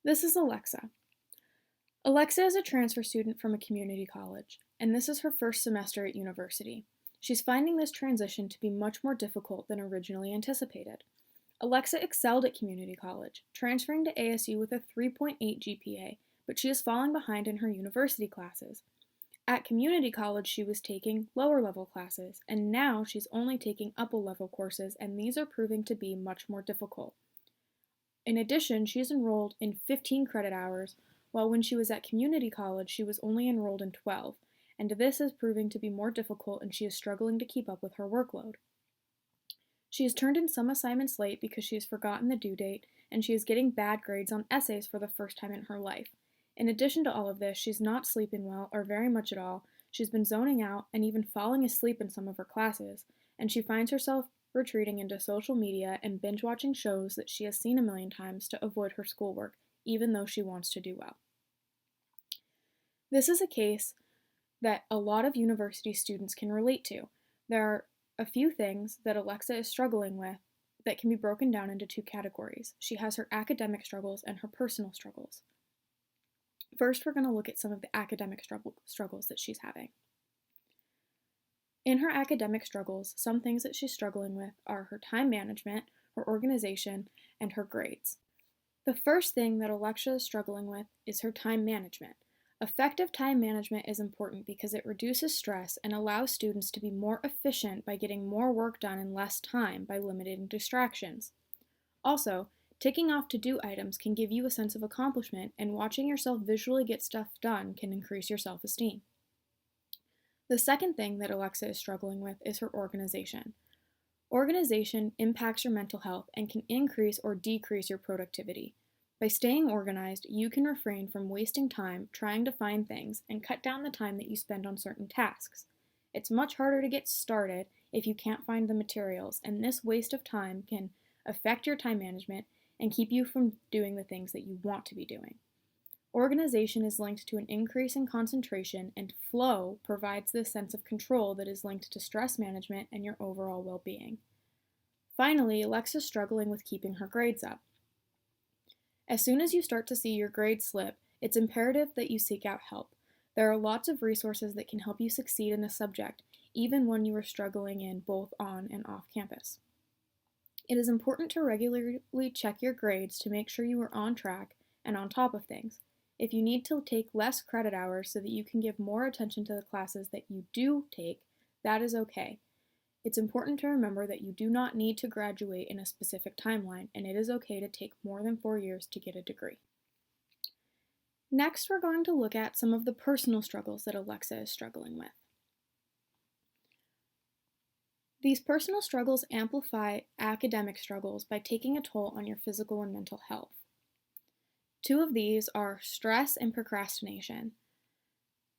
This is Alexa. Alexa is a transfer student from a community college, and this is her first semester at university. She's finding this transition to be much more difficult than originally anticipated. Alexa excelled at community college, transferring to ASU with a 3.8 GPA, but she is falling behind in her university classes. At community college, she was taking lower level classes, and now she's only taking upper level courses, and these are proving to be much more difficult. In addition, she is enrolled in 15 credit hours, while when she was at community college, she was only enrolled in 12, and this is proving to be more difficult and she is struggling to keep up with her workload. She has turned in some assignments late because she has forgotten the due date, and she is getting bad grades on essays for the first time in her life. In addition to all of this, she's not sleeping well or very much at all. She's been zoning out and even falling asleep in some of her classes, and she finds herself retreating into social media and binge watching shows that she has seen a million times to avoid her schoolwork, even though she wants to do well. This is a case that a lot of university students can relate to. There are a few things that Alexa is struggling with that can be broken down into two categories. She has her academic struggles and her personal struggles. First, we're going to look at some of the academic struggles that she's having. In her academic struggles, some things that she's struggling with are her time management, her organization, and her grades. The first thing that Alexa is struggling with is her time management. Effective time management is important because it reduces stress and allows students to be more efficient by getting more work done in less time by limiting distractions. Also, ticking off to-do items can give you a sense of accomplishment, and watching yourself visually get stuff done can increase your self-esteem. The second thing that Alexa is struggling with is her organization. Organization impacts your mental health and can increase or decrease your productivity. By staying organized, you can refrain from wasting time trying to find things and cut down the time that you spend on certain tasks. It's much harder to get started if you can't find the materials, and this waste of time can affect your time management and keep you from doing the things that you want to be doing. Organization is linked to an increase in concentration, and flow provides this sense of control that is linked to stress management and your overall well-being. Finally, Alexa's struggling with keeping her grades up. As soon as you start to see your grades slip, it's imperative that you seek out help. There are lots of resources that can help you succeed in a subject, even when you are struggling in both on and off campus. It is important to regularly check your grades to make sure you are on track and on top of things. If you need to take less credit hours so that you can give more attention to the classes that you do take, that is okay. It's important to remember that you do not need to graduate in a specific timeline, and it is okay to take more than 4 years to get a degree. Next, we're going to look at some of the personal struggles that Alexa is struggling with. These personal struggles amplify academic struggles by taking a toll on your physical and mental health. Two of these are stress and procrastination.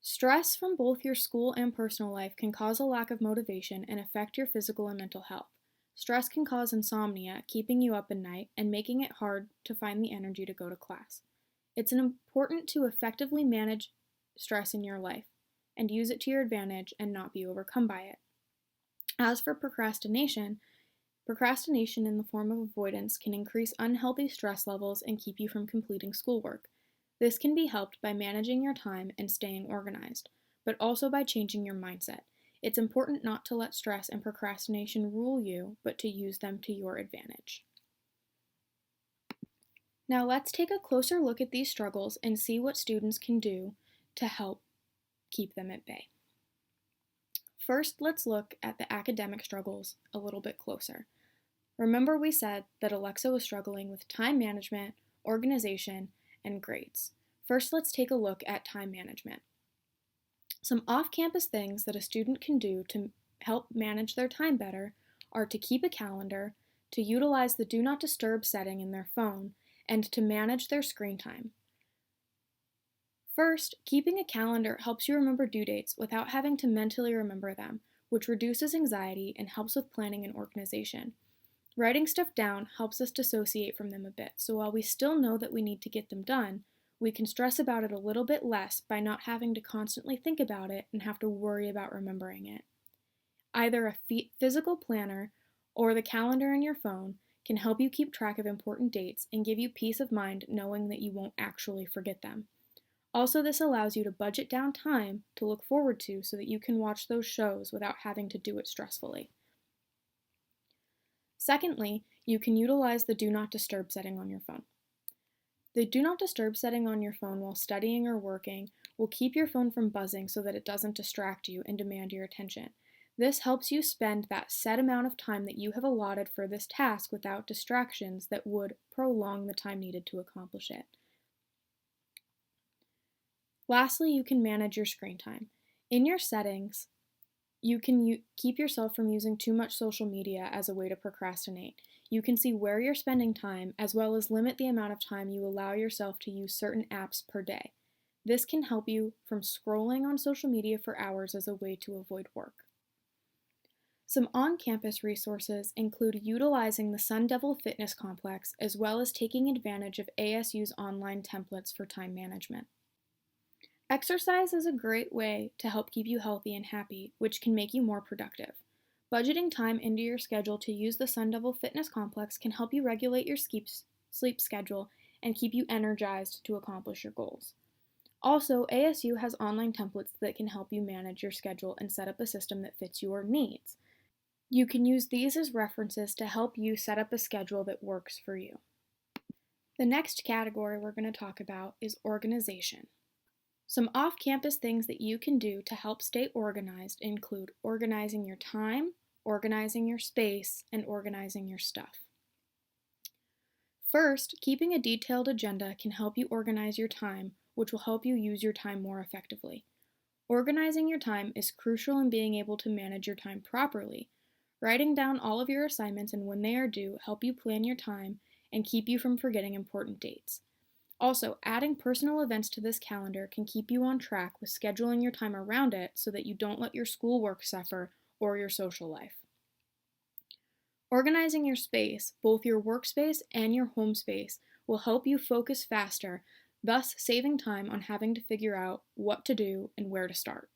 Stress from both your school and personal life can cause a lack of motivation and affect your physical and mental health. Stress can cause insomnia, keeping you up at night, and making it hard to find the energy to go to class. It's important to effectively manage stress in your life and use it to your advantage and not be overcome by it. As for procrastination in the form of avoidance can increase unhealthy stress levels and keep you from completing schoolwork. This can be helped by managing your time and staying organized, but also by changing your mindset. It's important not to let stress and procrastination rule you, but to use them to your advantage. Now let's take a closer look at these struggles and see what students can do to help keep them at bay. First, let's look at the academic struggles a little bit closer. Remember we said that Alexa was struggling with time management, organization, and grades. First, let's take a look at time management. Some off-campus things that a student can do to help manage their time better are to keep a calendar, to utilize the Do Not Disturb setting in their phone, and to manage their screen time. First, keeping a calendar helps you remember due dates without having to mentally remember them, which reduces anxiety and helps with planning and organization. Writing stuff down helps us dissociate from them a bit, so while we still know that we need to get them done, we can stress about it a little bit less by not having to constantly think about it and have to worry about remembering it. Either a physical planner or the calendar in your phone can help you keep track of important dates and give you peace of mind knowing that you won't actually forget them. Also, this allows you to budget down time to look forward to so that you can watch those shows without having to do it stressfully. Secondly, you can utilize the Do Not Disturb setting on your phone. The Do Not Disturb setting on your phone while studying or working will keep your phone from buzzing so that it doesn't distract you and demand your attention. This helps you spend that set amount of time that you have allotted for this task without distractions that would prolong the time needed to accomplish it. Lastly, you can manage your screen time. In your settings, you can keep yourself from using too much social media as a way to procrastinate. You can see where you're spending time, as well as limit the amount of time you allow yourself to use certain apps per day. This can help you from scrolling on social media for hours as a way to avoid work. Some on-campus resources include utilizing the Sun Devil Fitness Complex, as well as taking advantage of ASU's online templates for time management. Exercise is a great way to help keep you healthy and happy, which can make you more productive. Budgeting time into your schedule to use the Sun Devil Fitness Complex can help you regulate your sleep schedule and keep you energized to accomplish your goals. Also, ASU has online templates that can help you manage your schedule and set up a system that fits your needs. You can use these as references to help you set up a schedule that works for you. The next category we're going to talk about is organization. Some off-campus things that you can do to help stay organized include organizing your time, organizing your space, and organizing your stuff. First, keeping a detailed agenda can help you organize your time, which will help you use your time more effectively. Organizing your time is crucial in being able to manage your time properly. Writing down all of your assignments and when they are due help you plan your time and keep you from forgetting important dates. Also, adding personal events to this calendar can keep you on track with scheduling your time around it so that you don't let your schoolwork suffer or your social life. Organizing your space, both your workspace and your home space, will help you focus faster, thus saving time on having to figure out what to do and where to start.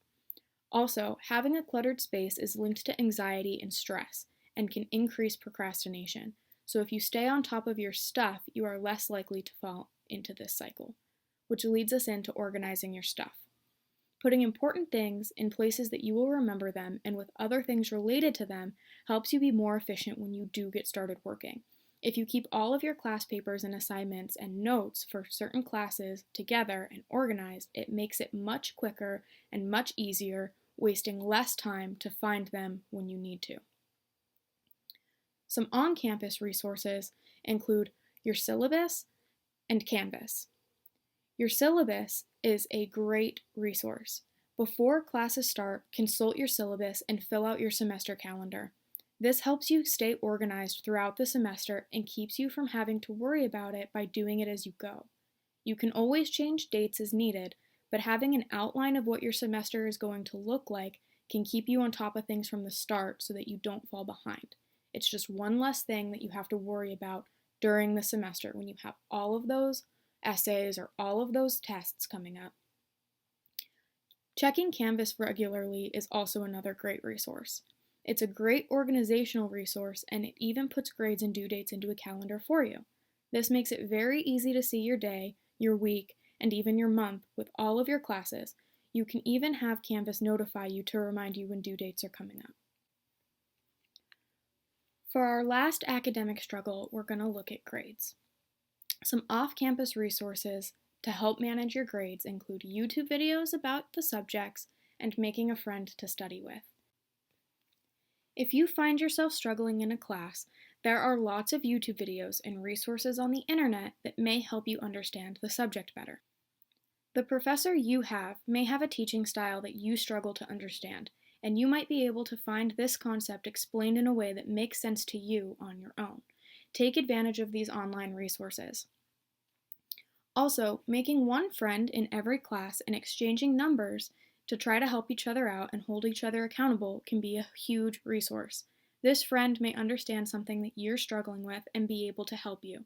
Also, having a cluttered space is linked to anxiety and stress and can increase procrastination. So if you stay on top of your stuff, you are less likely to fall into this cycle, which leads us into organizing your stuff. Putting important things in places that you will remember them and with other things related to them helps you be more efficient when you do get started working. If you keep all of your class papers and assignments and notes for certain classes together and organized, it makes it much quicker and much easier, wasting less time to find them when you need to. Some on-campus resources include your syllabus and Canvas. Your syllabus is a great resource. Before classes start, consult your syllabus and fill out your semester calendar. This helps you stay organized throughout the semester and keeps you from having to worry about it by doing it as you go. You can always change dates as needed, but having an outline of what your semester is going to look like can keep you on top of things from the start so that you don't fall behind. It's just one less thing that you have to worry about during the semester when you have all of those essays or all of those tests coming up. Checking Canvas regularly is also another great resource. It's a great organizational resource, and it even puts grades and due dates into a calendar for you. This makes it very easy to see your day, your week, and even your month with all of your classes. You can even have Canvas notify you to remind you when due dates are coming up. For our last academic struggle, we're going to look at grades. Some off-campus resources to help manage your grades include YouTube videos about the subjects and making a friend to study with. If you find yourself struggling in a class, there are lots of YouTube videos and resources on the internet that may help you understand the subject better. The professor you have may have a teaching style that you struggle to understand, and you might be able to find this concept explained in a way that makes sense to you on your own. Take advantage of these online resources. Also, making one friend in every class and exchanging numbers to try to help each other out and hold each other accountable can be a huge resource. This friend may understand something that you're struggling with and be able to help you.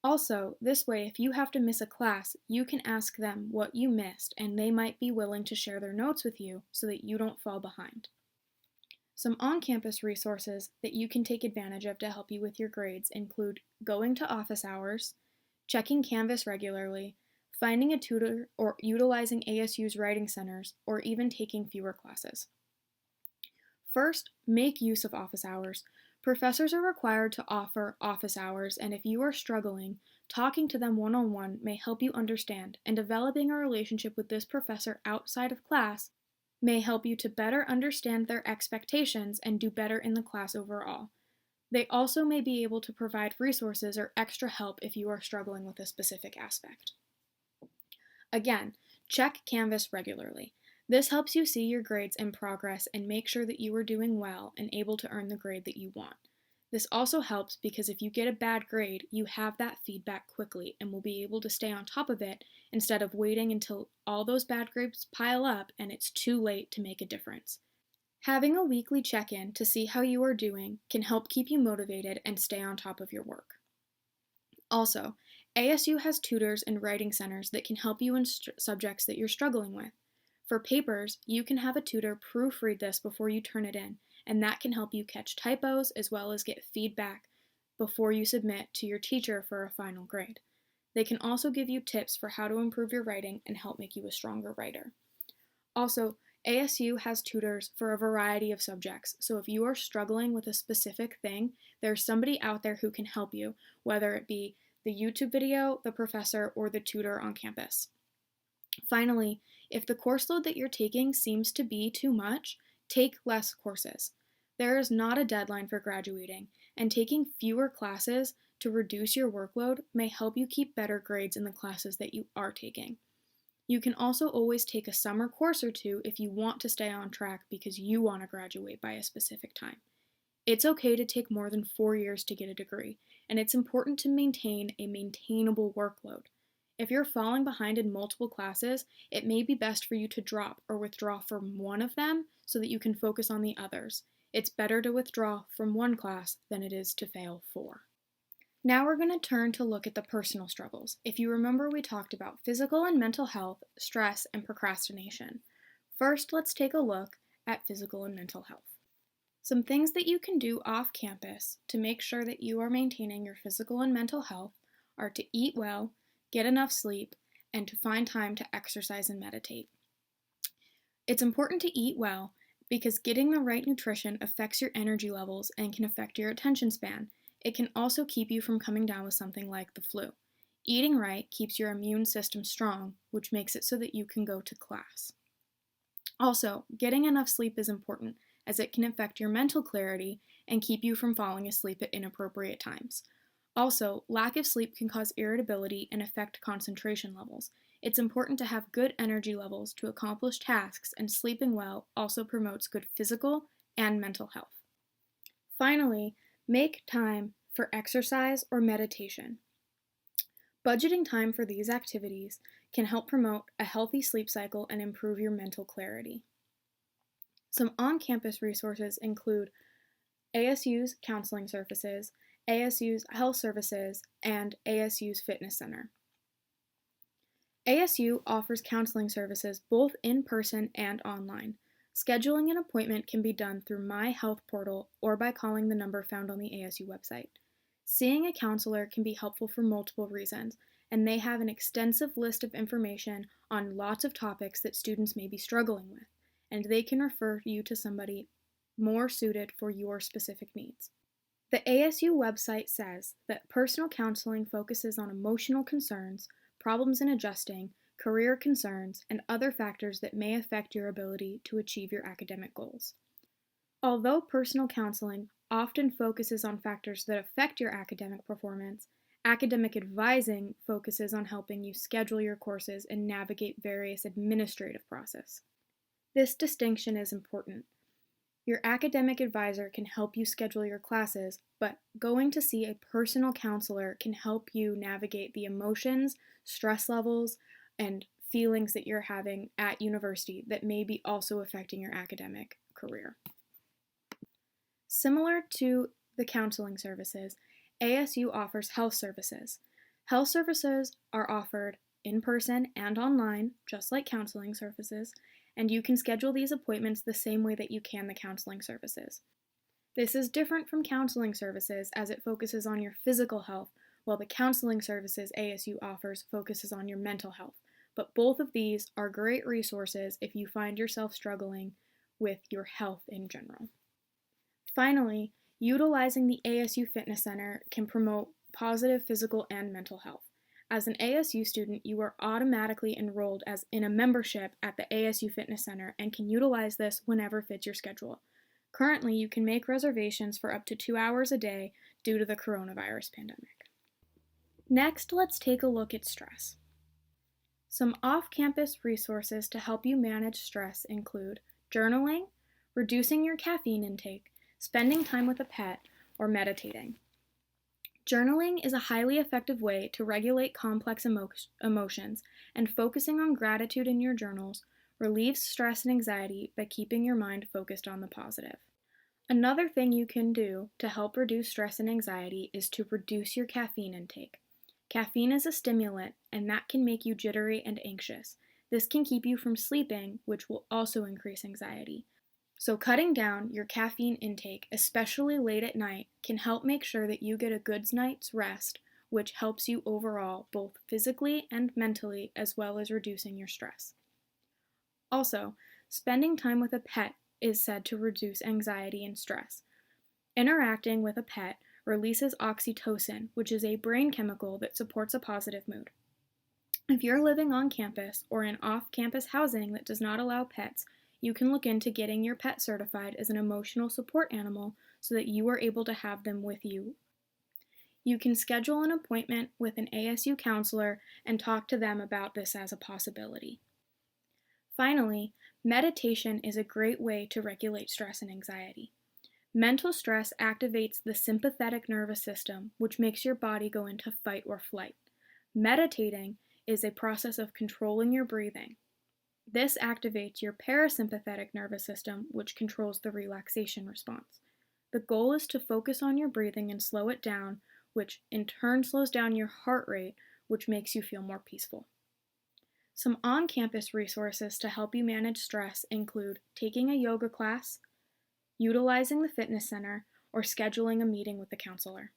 Also, this way, if you have to miss a class, you can ask them what you missed and they might be willing to share their notes with you so that you don't fall behind. Some on-campus resources that you can take advantage of to help you with your grades include going to office hours, checking Canvas regularly, finding a tutor, or utilizing ASU's writing centers, or even taking fewer classes. First, make use of office hours. Professors are required to offer office hours, and if you are struggling, talking to them one-on-one may help you understand, and developing a relationship with this professor outside of class may help you to better understand their expectations and do better in the class overall. They also may be able to provide resources or extra help if you are struggling with a specific aspect. Again, check Canvas regularly. This helps you see your grades and progress and make sure that you are doing well and able to earn the grade that you want. This also helps because if you get a bad grade, you have that feedback quickly and will be able to stay on top of it instead of waiting until all those bad grades pile up and it's too late to make a difference. Having a weekly check-in to see how you are doing can help keep you motivated and stay on top of your work. Also, ASU has tutors and writing centers that can help you in subjects that you're struggling with. For papers, you can have a tutor proofread this before you turn it in, and that can help you catch typos as well as get feedback before you submit to your teacher for a final grade. They can also give you tips for how to improve your writing and help make you a stronger writer. Also, ASU has tutors for a variety of subjects, so if you are struggling with a specific thing, there's somebody out there who can help you, whether it be the YouTube video, the professor, or the tutor on campus. Finally, if the course load that you're taking seems to be too much, take less courses. There is not a deadline for graduating, and taking fewer classes to reduce your workload may help you keep better grades in the classes that you are taking. You can also always take a summer course or two if you want to stay on track because you want to graduate by a specific time. It's okay to take more than 4 years to get a degree, and it's important to maintain a maintainable workload. If you're falling behind in multiple classes, it may be best for you to drop or withdraw from one of them so that you can focus on the others. It's better to withdraw from one class than it is to fail 4. Now we're going to turn to look at the personal struggles. If you remember, we talked about physical and mental health, stress, and procrastination. First, let's take a look at physical and mental health. Some things that you can do off campus to make sure that you are maintaining your physical and mental health are to eat well, get enough sleep, and to find time to exercise and meditate. It's important to eat well because getting the right nutrition affects your energy levels and can affect your attention span. It can also keep you from coming down with something like the flu. Eating right keeps your immune system strong, which makes it so that you can go to class. Also, getting enough sleep is important as it can affect your mental clarity and keep you from falling asleep at inappropriate times. Also, lack of sleep can cause irritability and affect concentration levels. It's important to have good energy levels to accomplish tasks, and sleeping well also promotes good physical and mental health. Finally, make time for exercise or meditation. Budgeting time for these activities can help promote a healthy sleep cycle and improve your mental clarity. Some on-campus resources include ASU's counseling services, ASU's health services, and ASU's fitness center. ASU offers counseling services both in person and online. Scheduling an appointment can be done through My Health Portal or by calling the number found on the ASU website. Seeing a counselor can be helpful for multiple reasons, and they have an extensive list of information on lots of topics that students may be struggling with, and they can refer you to somebody more suited for your specific needs. The ASU website says that personal counseling focuses on emotional concerns, problems in adjusting, career concerns, and other factors that may affect your ability to achieve your academic goals. Although personal counseling often focuses on factors that affect your academic performance, academic advising focuses on helping you schedule your courses and navigate various administrative processes. This distinction is important. Your academic advisor can help you schedule your classes, but going to see a personal counselor can help you navigate the emotions, stress levels, and feelings that you're having at university that may be also affecting your academic career. Similar to the counseling services, ASU offers health services. Health services are offered in person and online, just like counseling services, and you can schedule these appointments the same way that you can the counseling services. This is different from counseling services as it focuses on your physical health, while the counseling services ASU offers focuses on your mental health. But both of these are great resources if you find yourself struggling with your health in general. Finally, utilizing the ASU Fitness Center can promote positive physical and mental health. As an ASU student, you are automatically enrolled as in a membership at the ASU Fitness Center and can utilize this whenever fits your schedule. Currently, you can make reservations for up to 2 hours a day due to the coronavirus pandemic. Next, let's take a look at stress. Some off-campus resources to help you manage stress include journaling, reducing your caffeine intake, spending time with a pet, or meditating. Journaling is a highly effective way to regulate complex emotions, and focusing on gratitude in your journals relieves stress and anxiety by keeping your mind focused on the positive. Another thing you can do to help reduce stress and anxiety is to reduce your caffeine intake. Caffeine is a stimulant, and that can make you jittery and anxious. This can keep you from sleeping, which will also increase anxiety. So cutting down your caffeine intake, especially late at night, can help make sure that you get a good night's rest, which helps you overall, both physically and mentally, as well as reducing your stress. Also, spending time with a pet is said to reduce anxiety and stress. Interacting with a pet releases oxytocin, which is a brain chemical that supports a positive mood. If you're living on campus or in off-campus housing that does not allow pets, you can look into getting your pet certified as an emotional support animal so that you are able to have them with you. You can schedule an appointment with an ASU counselor and talk to them about this as a possibility. Finally, meditation is a great way to regulate stress and anxiety. Mental stress activates the sympathetic nervous system, which makes your body go into fight or flight. Meditating is a process of controlling your breathing. This activates your parasympathetic nervous system, which controls the relaxation response. The goal is to focus on your breathing and slow it down, which in turn slows down your heart rate, which makes you feel more peaceful. Some on-campus resources to help you manage stress include taking a yoga class, utilizing the fitness center, or scheduling a meeting with the counselor.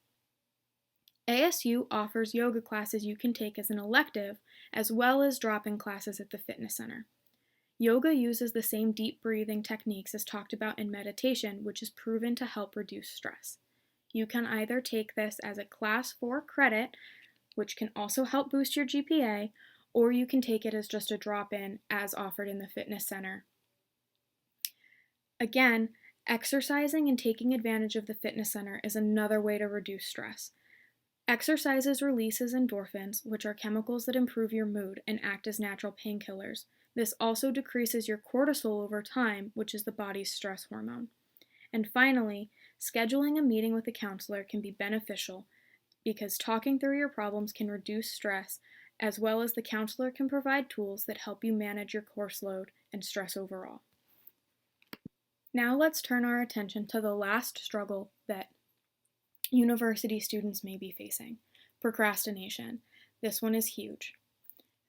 ASU offers yoga classes you can take as an elective, as well as drop-in classes at the fitness center. Yoga uses the same deep breathing techniques as talked about in meditation, which is proven to help reduce stress. You can either take this as a class for credit, which can also help boost your GPA, or you can take it as just a drop-in as offered in the fitness center. Again, exercising and taking advantage of the fitness center is another way to reduce stress. Exercises releases endorphins, which are chemicals that improve your mood and act as natural painkillers. This also decreases your cortisol over time, which is the body's stress hormone. And finally, scheduling a meeting with a counselor can be beneficial because talking through your problems can reduce stress, as well as the counselor can provide tools that help you manage your course load and stress overall. Now let's turn our attention to the last struggle that university students may be facing: procrastination. This one is huge.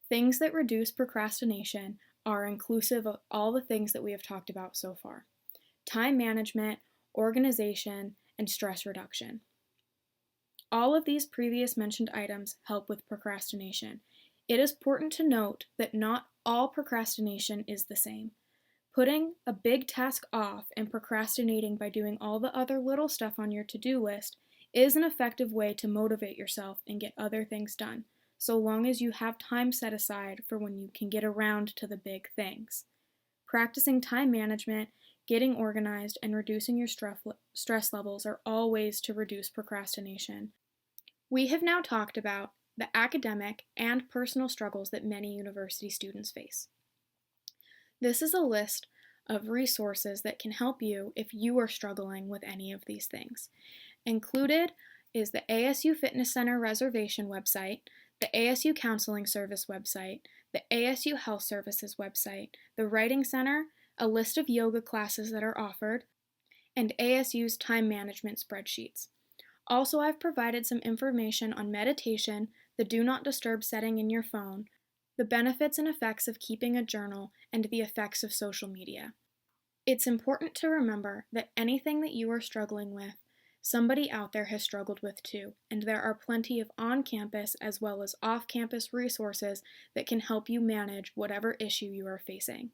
Things that reduce procrastination are inclusive of all the things that we have talked about so far: time management, organization, and stress reduction. All of these previous mentioned items help with procrastination. It is important to note that not all procrastination is the same. Putting a big task off and procrastinating by doing all the other little stuff on your to-do list is an effective way to motivate yourself and get other things done, so long as you have time set aside for when you can get around to the big things. Practicing time management, getting organized, and reducing your stress levels are all ways to reduce procrastination. We have now talked about the academic and personal struggles that many university students face. This is a list of resources that can help you if you are struggling with any of these things. Included is the ASU Fitness Center reservation website, the ASU Counseling Service website, the ASU Health Services website, the Writing Center, a list of yoga classes that are offered, and ASU's time management spreadsheets. Also, I've provided some information on meditation, the Do Not Disturb setting in your phone, the benefits and effects of keeping a journal, and the effects of social media. It's important to remember that anything that you are struggling with, somebody out there has struggled with too, and there are plenty of on-campus as well as off-campus resources that can help you manage whatever issue you are facing.